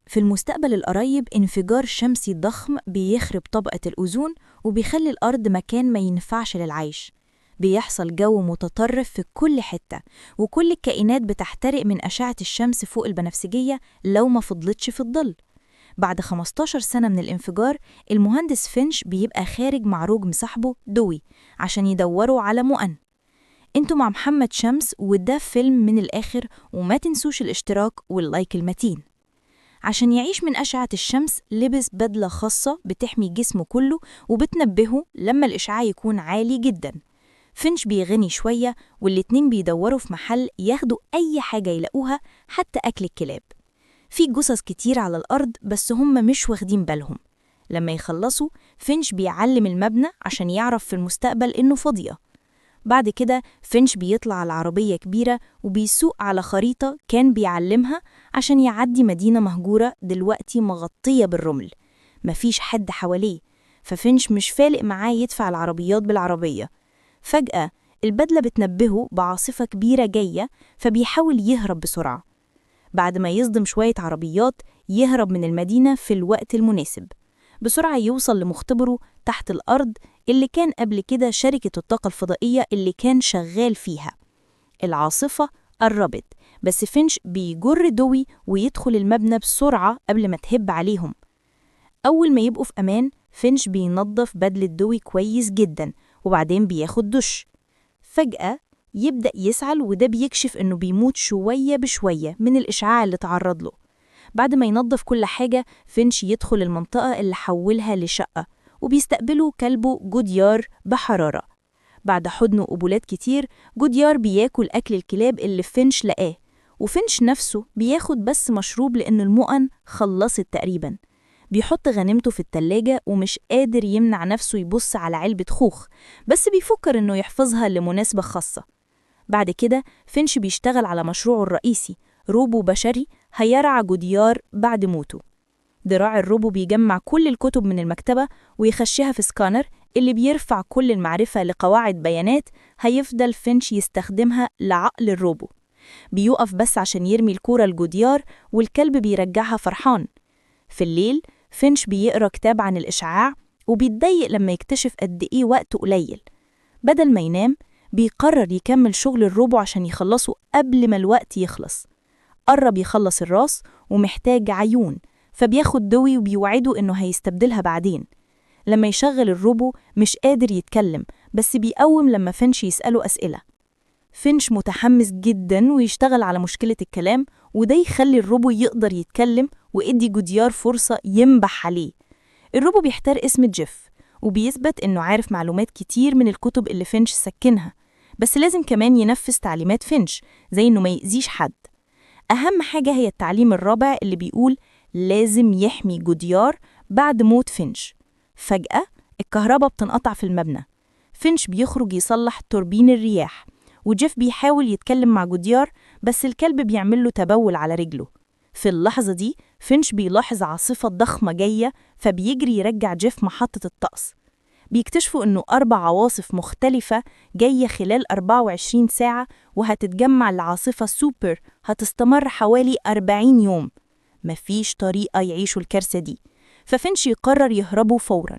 في المستقبل القريب انفجار شمسي ضخم بيخرب طبقة الأوزون وبيخلي الأرض مكان ما ينفعش للعيش. بيحصل جو متطرف في كل حتة، وكل الكائنات بتحترق من أشعة الشمس فوق البنفسجية لو ما فضلتش في الظل. بعد 15 سنة من الانفجار، المهندس فينش بيبقى خارج مع روج مصاحبه دوي عشان يدوروا على مؤن. انتوا مع محمد شمس، وده فيلم من الآخر، وما تنسوش الاشتراك واللايك المتين. عشان يعيش من أشعة الشمس لبس بدلة خاصة بتحمي جسمه كله وبتنبهه لما الإشعاع يكون عالي جدا. فينش بيغني شوية، والاتنين بيدوروا في محل ياخدوا أي حاجة يلاقوها، حتى أكل الكلاب. في جثث كتير على الأرض بس هم مش واخدين بالهم. لما يخلصوا، فينش بيعلم المبنى عشان يعرف في المستقبل إنه فاضية. بعد كده فينش بيطلع على عربية كبيرة وبيسوق على خريطة كان بيعلمها عشان يعدي مدينة مهجورة دلوقتي مغطية بالرمل. مفيش حد حواليه، ففينش مش فالق معاه يدفع العربيات بالعربية. فجأة البدلة بتنبهه بعاصفة كبيرة جاية، فبيحاول يهرب بسرعة. بعد ما يصدم شوية عربيات، يهرب من المدينة في الوقت المناسب. بسرعة يوصل لمختبره تحت الأرض اللي كان قبل كده شركة الطاقة الفضائية اللي كان شغال فيها. العاصفة قربت، بس فينش بيجر دوي ويدخل المبنى بسرعة قبل ما تهب عليهم. أول ما يبقوا في أمان، فينش بينظف بدلة دوي كويس جدا، وبعدين بياخد دش. فجأة يبدأ يسعل، وده بيكشف إنه بيموت شوية بشوية من الإشعاع اللي تعرض له. بعد ما ينظف كل حاجة، فينش يدخل المنطقة اللي حولها لشقة، وبيستقبله كلبه جوديار بحرارة. بعد حضن وقبولات كتير، جوديار بياكل أكل الكلاب اللي فينش لقاه، وفينش نفسه بياخد بس مشروب لأن المؤن خلصت تقريباً. بيحط غنيمته في التلاجة ومش قادر يمنع نفسه يبص على علبة خوخ، بس بيفكر إنه يحفظها لمناسبة خاصة. بعد كده فينش بيشتغل على مشروعه الرئيسي، روبو بشري هيرعى جوديار بعد موته. ذراع الروبو بيجمع كل الكتب من المكتبة ويخشيها في سكانر اللي بيرفع كل المعرفة لقواعد بيانات هيفضل فينش يستخدمها لعقل الروبو. بيقف بس عشان يرمي الكورة لجوديار، والكلب بيرجعها فرحان. في الليل فينش بيقرأ كتاب عن الإشعاع، وبيتضايق لما يكتشف قد إيه وقته قليل. بدل ما ينام، بيقرر يكمل شغل الروبو عشان يخلصه قبل ما الوقت يخلص. قرب يخلص الراس ومحتاج عيون، فبياخد دوي وبيوعده إنه هيستبدلها بعدين. لما يشغل الروبو مش قادر يتكلم، بس بيقوم لما فينش يسأله أسئلة. فينش متحمس جدا ويشتغل على مشكلة الكلام، وده يخلي الروبو يقدر يتكلم وإدي جوديار فرصة ينبح عليه. الروبو بيختار اسم جيف، وبيثبت إنه عارف معلومات كتير من الكتب اللي فينش سكنها، بس لازم كمان ينفذ تعليمات فينش زي إنه ما يأذيش حد. أهم حاجة هي التعليم الرابع اللي بيقول لازم يحمي جوديار بعد موت فينش. فجأة الكهرباء بتنقطع في المبنى. فينش بيخرج يصلح توربين الرياح، وجيف بيحاول يتكلم مع جوديار، بس الكلب بيعمل له تبول على رجله. في اللحظة دي فينش بيلاحظ عاصفة ضخمة جاية، فبيجري يرجع جيف محطة الطقس. بيكتشفوا إنه 4 عواصف مختلفة جاية خلال 24 ساعة، وهتتجمع لعاصفة سوبر هتستمر حوالي 40 يوم. مفيش طريقة يعيشوا الكارثة دي، ففينش يقرر يهربوا فوراً.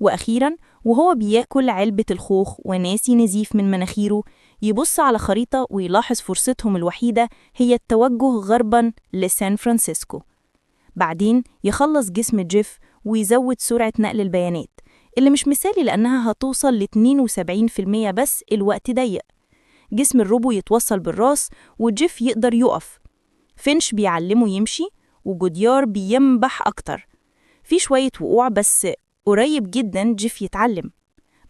وأخيراً وهو بياكل علبة الخوخ وناسي نزيف من مناخيره، يبص على خريطة ويلاحظ فرصتهم الوحيدة هي التوجه غرباً لسان فرانسيسكو. بعدين يخلص جسم جيف ويزود سرعة نقل البيانات، اللي مش مثالي لأنها هتوصل ل 72% بس الوقت ضيق. جسم الروبو يتوصل بالراس وجيف يقدر يقف. فينش بيعلمه يمشي، وجوديار بينبح أكتر. في شوية وقوع بس قريب جدا جيف يتعلم.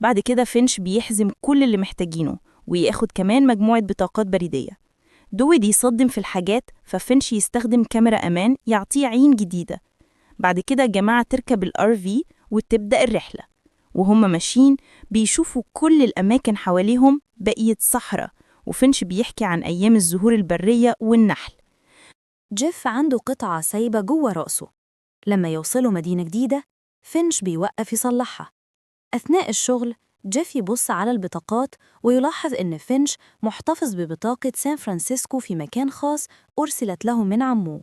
بعد كده فينش بيحزم كل اللي محتاجينه، وياخد كمان مجموعة بطاقات بريدية. دويد يصدم في الحاجات، ففينش يستخدم كاميرا أمان يعطيه عين جديدة. بعد كده الجماعة تركب الRV وتبدأ الرحلة. وهم ماشيين بيشوفوا كل الأماكن حواليهم بقية صحراء، وفينش بيحكي عن أيام الزهور البرية والنحل. جيف عنده قطعة سايبة جوه رأسه. لما يوصلوا مدينة جديدة، فينش بيوقف يصلحها. أثناء الشغل، جيف يبص على البطاقات ويلاحظ إن فينش محتفظ ببطاقة سان فرانسيسكو في مكان خاص أرسلت له من عمه.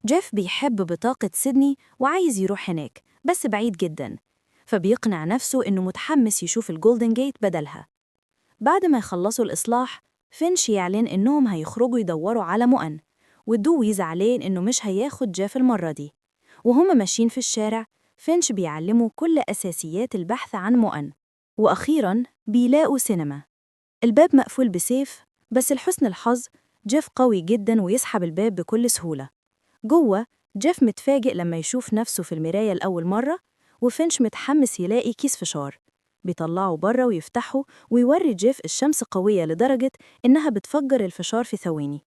جيف بيحب بطاقة سيدني وعايز يروح هناك بس بعيد جدا، فبيقنع نفسه إنه متحمس يشوف الجولدن جيت بدلها. بعد ما يخلصوا الإصلاح، فينش يعلن إنهم هيخرجوا يدوروا على مؤن، ودوي زعلان إنه مش هياخد جيف المرة دي. وهم ماشيين في الشارع، فينش بيعلموا كل أساسيات البحث عن مؤن. وأخيراً بيلاقوا سينما. الباب مقفول بسيف، بس لحسن الحظ جيف قوي جداً ويسحب الباب بكل سهولة. جوه، جيف متفاجئ لما يشوف نفسه في المراية لأول مرة، وفينش متحمس يلاقي كيس فشار. بيطلعه بره ويفتحه ويوري جيف الشمس قوية لدرجة إنها بتفجر الفشار في ثواني.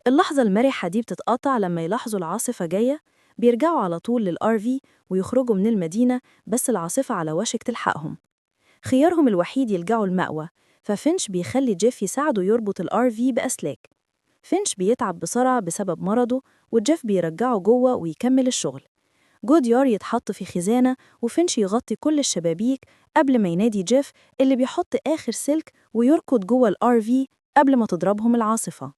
اللحظة المرحة دي بتتقطع لما يلاحظوا العاصفة جاية. بيرجعوا على طول للRV ويخرجوا من المدينة، بس العاصفة على وشك تلحقهم. خيارهم الوحيد يلجعوا المأوى، ففينش بيخلي جيف يساعده يربط الRV بأسلاك. فينش بيتعب بسرعة بسبب مرضه، وجيف بيرجعه جوه ويكمل الشغل. جوديار يتحط في خزانة، وفينش يغطي كل الشبابيك قبل ما ينادي جيف اللي بيحط آخر سلك ويركض جوه الRV قبل ما تضربهم العاصفة.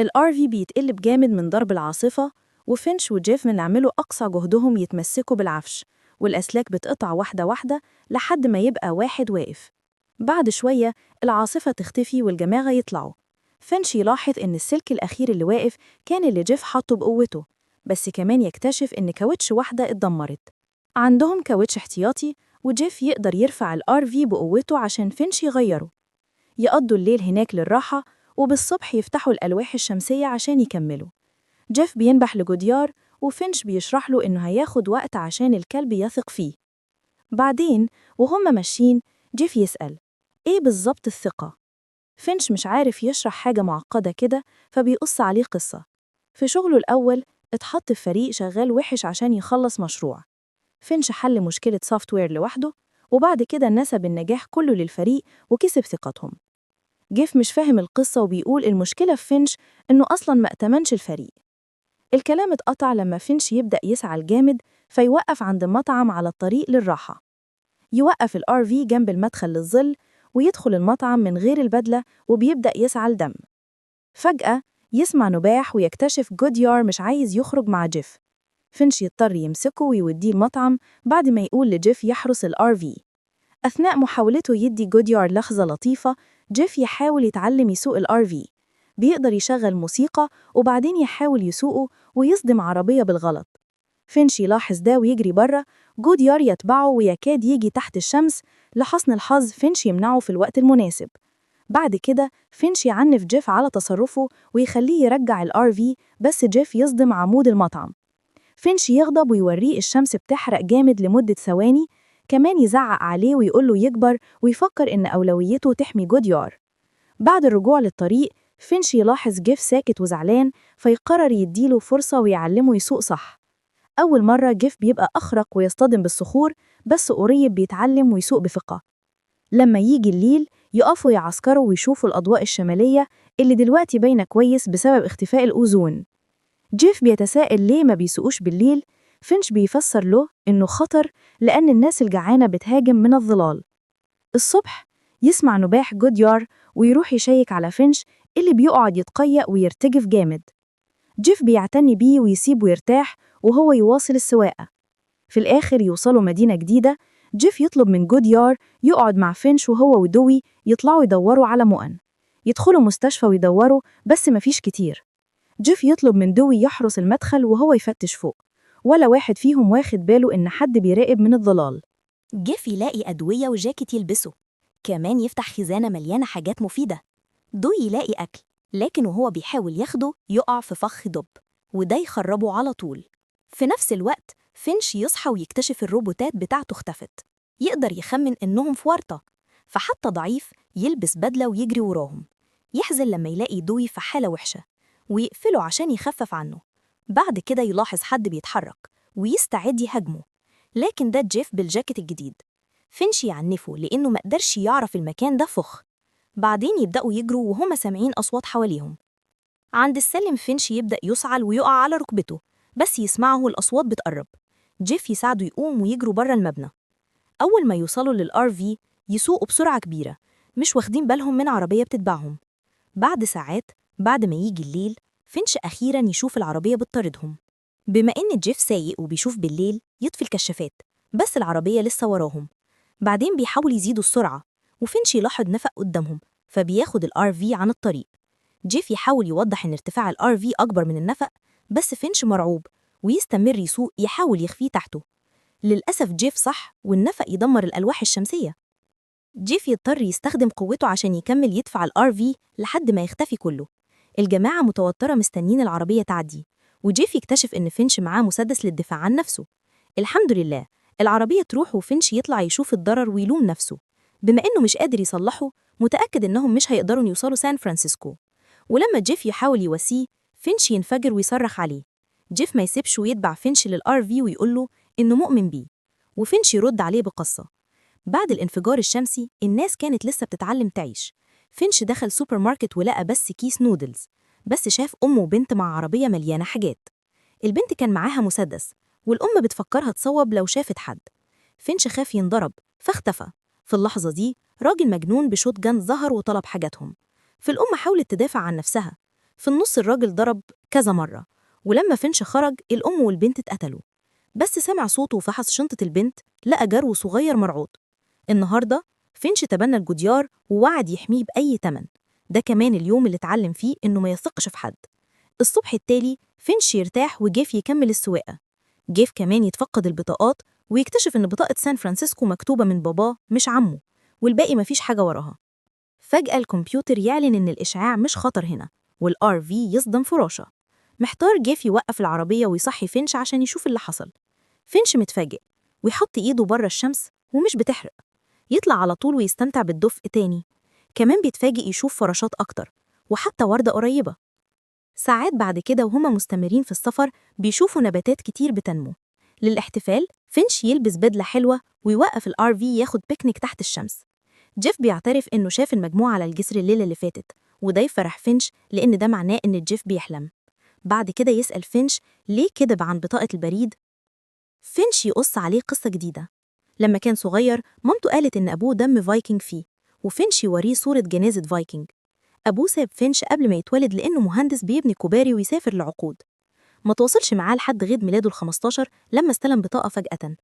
الRV بيتقلب جامد من ضرب العاصفة، وفينش وجيف بيعملوا أقصى جهدهم يتمسكوا بالعفش، والأسلاك بتقطع واحدة واحدة لحد ما يبقى واحد واقف. بعد شوية العاصفة تختفي والجماعة يطلعوا. فينش يلاحظ إن السلك الأخير اللي واقف كان اللي جيف حطه بقوته، بس كمان يكتشف إن كاوتش واحدة اتدمرت. عندهم كاوتش احتياطي، وجيف يقدر يرفع الRV بقوته عشان فينش يغيره. يقضوا الليل هناك للراحة، وبالصبح يفتحوا الألواح الشمسية عشان يكملوا. جيف بينبح لجوديار، وفينش بيشرح له إنه هياخد وقت عشان الكلب يثق فيه. بعدين وهم ماشيين، جيف يسأل إيه بالظبط الثقة؟ فينش مش عارف يشرح حاجة معقدة كده، فبيقص عليه قصة. في شغله الأول اتحط في فريق شغال وحش عشان يخلص مشروع. فينش حل مشكلة سوفت وير لوحده، وبعد كده نسب النجاح كله للفريق وكسب ثقتهم. جيف مش فاهم القصة وبيقول المشكلة في فينش إنه أصلاً ما أتمنش الفريق. الكلام اتقطع لما فينش يبدأ يسعى الجامد، فيوقف عند مطعم على الطريق للراحة. يوقف الRV جنب المدخل للظل، ويدخل المطعم من غير البدلة وبيبدأ يسعى الدم. فجأة يسمع نباح ويكتشف جوديار مش عايز يخرج مع جيف. فينش يضطر يمسكه ويوديه المطعم بعد ما يقول لجيف يحرس الRV. أثناء محاولته يدي جوديار لحظة لطيفة، جيف يحاول يتعلم يسوق الRV. بيقدر يشغل موسيقى وبعدين يحاول يسوقه ويصدم عربية بالغلط. فينش يلاحظ ده ويجري بره، جوديار يتبعه ويكاد يجي تحت الشمس. لحسن الحظ فينش يمنعه في الوقت المناسب. بعد كده فينش يعنف جيف على تصرفه ويخليه يرجع الRV، بس جيف يصدم عمود المطعم. فينش يغضب ويوريه الشمس بتحرق جامد لمدة ثواني، كمان يزعق عليه ويقوله يكبر ويفكر إن أولويته تحمي جوديار. بعد الرجوع للطريق، فينش يلاحظ جيف ساكت وزعلان، فيقرر يديله فرصة ويعلمه يسوق صح. أول مرة جيف بيبقى أخرق ويصطدم بالصخور، بس قريب بيتعلم ويسوق بثقة. لما يجي الليل يقفوا يعسكروا ويشوفوا الأضواء الشمالية اللي دلوقتي باينة كويس بسبب اختفاء الأوزون. جيف بيتساءل ليه ما بيسوقوش بالليل. فينش بيفسر له إنه خطر لأن الناس الجعانة بتهاجم من الظلال. الصبح يسمع نباح جوديار ويروح يشيك على فينش اللي بيقعد يتقيأ ويرتجف جامد. جيف بيعتني بيه ويسيبه يرتاح وهو يواصل السواقة. في الآخر يوصلوا مدينة جديدة. جيف يطلب من جوديار يقعد مع فينش وهو ودوي يطلعوا يدوروا على مؤن. يدخلوا مستشفى ويدوروا بس مفيش كتير. جيف يطلب من دوي يحرس المدخل وهو يفتش فوق، ولا واحد فيهم واخد باله إن حد بيراقب من الظلال. جيف يلاقي أدوية وجاكيت يلبسه، كمان يفتح خزانة مليانة حاجات مفيدة. دوي يلاقي أكل، لكن وهو بيحاول ياخده يقع في فخ دب، وده يخربه على طول. في نفس الوقت فينش يصحى ويكتشف الروبوتات بتاعته اختفت. يقدر يخمن إنهم في ورطة، فحتى ضعيف يلبس بدلة ويجري وراهم. يحزن لما يلاقي دوي في حالة وحشة ويقفله عشان يخفف عنه. بعد كده يلاحظ حد بيتحرك ويستعد يهاجمه، لكن ده جيف بالجاكيت الجديد. فينش يعنفه لأنه مقدرش يعرف المكان ده فخ. بعدين يبدأوا يجروا وهما سامعين أصوات حواليهم. عند السلم فينش يبدأ يسعل ويقع على ركبته، بس يسمعه الأصوات بتقرب. جيف يساعده يقوم ويجروا بره المبنى. أول ما يوصلوا للRV يسوقوا بسرعة كبيرة، مش واخدين بالهم من عربية بتتبعهم. بعد ساعات بعد ما يجي الليل، فينش أخيراً يشوف العربية بتطاردهم. بما إن جيف سايق وبيشوف بالليل يطفي الكشافات، بس العربية لسه وراهم. بعدين بيحاول يزيدوا السرعة، وفينش يلاحظ نفق قدامهم، فبياخد الار في عن الطريق. جيف يحاول يوضح إن ارتفاع الار في أكبر من النفق، بس فينش مرعوب ويستمر يسوق يحاول يخفيه تحته. للأسف جيف صح، والنفق يدمر الألواح الشمسية. جيف يضطر يستخدم قوته عشان يكمل يدفع الار في لحد ما يختفي كله. الجماعة متوترة مستنين العربية تعدي، وجيف يكتشف إن فينش معاه مسدس للدفاع عن نفسه. الحمد لله، العربية تروح وفينش يطلع يشوف الضرر ويلوم نفسه. بما إنه مش قادر يصلحه، متأكد إنهم مش هيقدروا يوصلوا سان فرانسيسكو. ولما جيف يحاول يواسيه، فينش ينفجر ويصرخ عليه. جيف ما يسيبش ويتبع فينش للار في ويقوله إنه مؤمن بيه، وفينش يرد عليه بقصة. بعد الانفجار الشمسي، الناس كانت لسه بتتعلم تعيش. فينش دخل سوبر ماركت ولقى بس كيس نودلز، بس شاف أم وبنت مع عربية مليانة حاجات. البنت كان معاها مسدس، والأم بتفكرها تصوب لو شافت حد. فينش خاف ينضرب فاختفى. في اللحظة دي راجل مجنون بشوت جان ظهر وطلب حاجاتهم. الأم حاولت تدافع عن نفسها. في النص الراجل ضرب كذا مرة، ولما فينش خرج الأم والبنت اتقتلوا. بس سمع صوته وفحص شنطة البنت، لقى جرو صغير مرعوض. النهاردة فينش تبنى الجوديار ووعد يحميه بأي تمن. ده كمان اليوم اللي اتعلم فيه إنه ما يثقش في حد. الصبح التالي فينش يرتاح وجيف يكمل السواقة. جيف كمان يتفقد البطاقات ويكتشف إن بطاقة سان فرانسيسكو مكتوبة من باباه مش عمه، والباقي مفيش حاجة وراها. فجأة الكمبيوتر يعلن إن الإشعاع مش خطر هنا، والآر في يصدم فراشة. محتار جيف يوقف العربية ويصحي فينش عشان يشوف اللي حصل. فينش متفاجئ ويحط إيده بره الشمس ومش بتحرق. يطلع على طول ويستمتع بالدفء تاني. كمان بيتفاجئ يشوف فراشات أكتر، وحتى وردة قريبة. ساعات بعد كده وهما مستمرين في السفر بيشوفوا نباتات كتير بتنمو. للاحتفال فينش يلبس بدلة حلوة ويوقف الار في ياخد بيكنيك تحت الشمس. جيف بيعترف إنه شاف المجموعة على الجسر الليلة اللي فاتت، وده يفرح فينش لأن ده معناه إن جيف بيحلم. بعد كده يسأل فينش ليه كدب عن بطاقة البريد. فينش يقص عليه قصة جديدة. لما كان صغير مامته قالت إن أبوه دم فايكنج فيه، وفينش يوريه صورة جنازة فايكنج. أبوه ساب فينش قبل ما يتولد لأنه مهندس بيبني كوباري ويسافر لعقود. ما تواصلش معاه لحد غير ميلاده ال15 لما استلم بطاقة فجأة.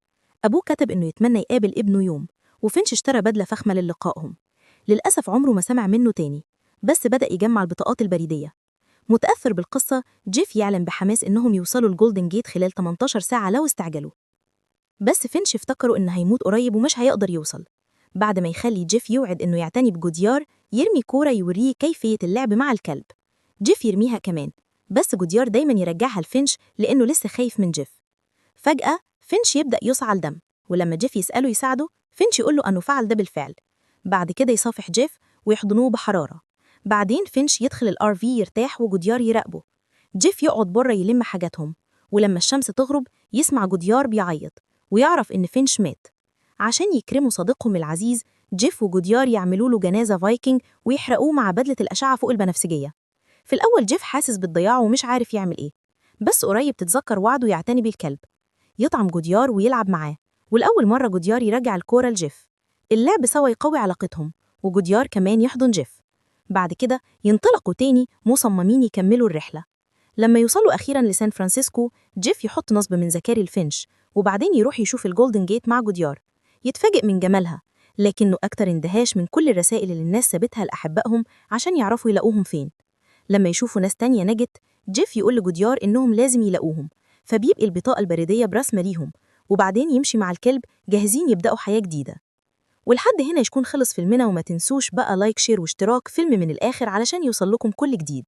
أبوه كتب إنه يتمنى يقابل ابنه يوم، وفينش اشترى بدلة فخمة للقائهم. للأسف عمره ما سمع منه تاني، بس بدأ يجمع البطاقات البريدية. متأثر بالقصة، جيف يعلن بحماس إنهم يوصلوا الجولدن جيت خلال 18 ساعة لو استعجلوا. بس فينش افتكروا إنه هيموت قريب ومش هيقدر يوصل. بعد ما يخلي جيف يوعد إنه يعتني بجوديار، يرمي كورة يوريه كيفية اللعب مع الكلب. جيف يرميها كمان، بس جوديار دايما يرجعها لفينش لأنه لسه خايف من جيف. فجأة فينش يبدأ يصعل دم، ولما جيف يسأله يساعده، فينش يقول له أنه فعل ده بالفعل. بعد كده يصافح جيف ويحضنوه بحرارة. بعدين فينش يدخل الار في يرتاح وجوديار يراقبه. جيف يقعد بره يلم حاجاتهم، ولما الشمس تغرب يسمع جوديار بيعيط ويعرف إن فينش مات. عشان يكرموا صديقهم العزيز، جيف وجوديار يعملوا له جنازة فايكنج ويحرقوه مع بدلة الأشعة فوق البنفسجية. في الأول جيف حاسس بالضياع ومش عارف يعمل إيه، بس قريب تتذكر وعده يعتني بالكلب. يطعم جوديار ويلعب معاه، والأول مرة جوديار يرجع الكورة لجيف. اللعب سوا يقوي علاقتهم، وجوديار كمان يحضن جيف. بعد كده ينطلقوا تاني مصممين يكملوا الرحلة. لما يوصلوا أخيراً لسان فرانسيسكو، جيف يحط نصب من زكاري الفينش، وبعدين يروح يشوف الجولدن جيت مع جوديار. يتفاجئ من جمالها، لكنه أكتر اندهاش من كل الرسائل اللي الناس سابتها لأحبائهم عشان يعرفوا يلاقوهم فين. لما يشوفوا ناس تانية نجت، جيف يقول لجوديار إنهم لازم يلاقوهم، فبيبقى البطاقة البريدية برسمة ليهم، وبعدين يمشي مع الكلب جاهزين يبدأوا حياة جديدة. ولحد هنا يكون خلص فيلمنا، وما تنسوش بقى لايك شير واشتراك فيلم من الآخر علشان يوصل لكم كل جديد.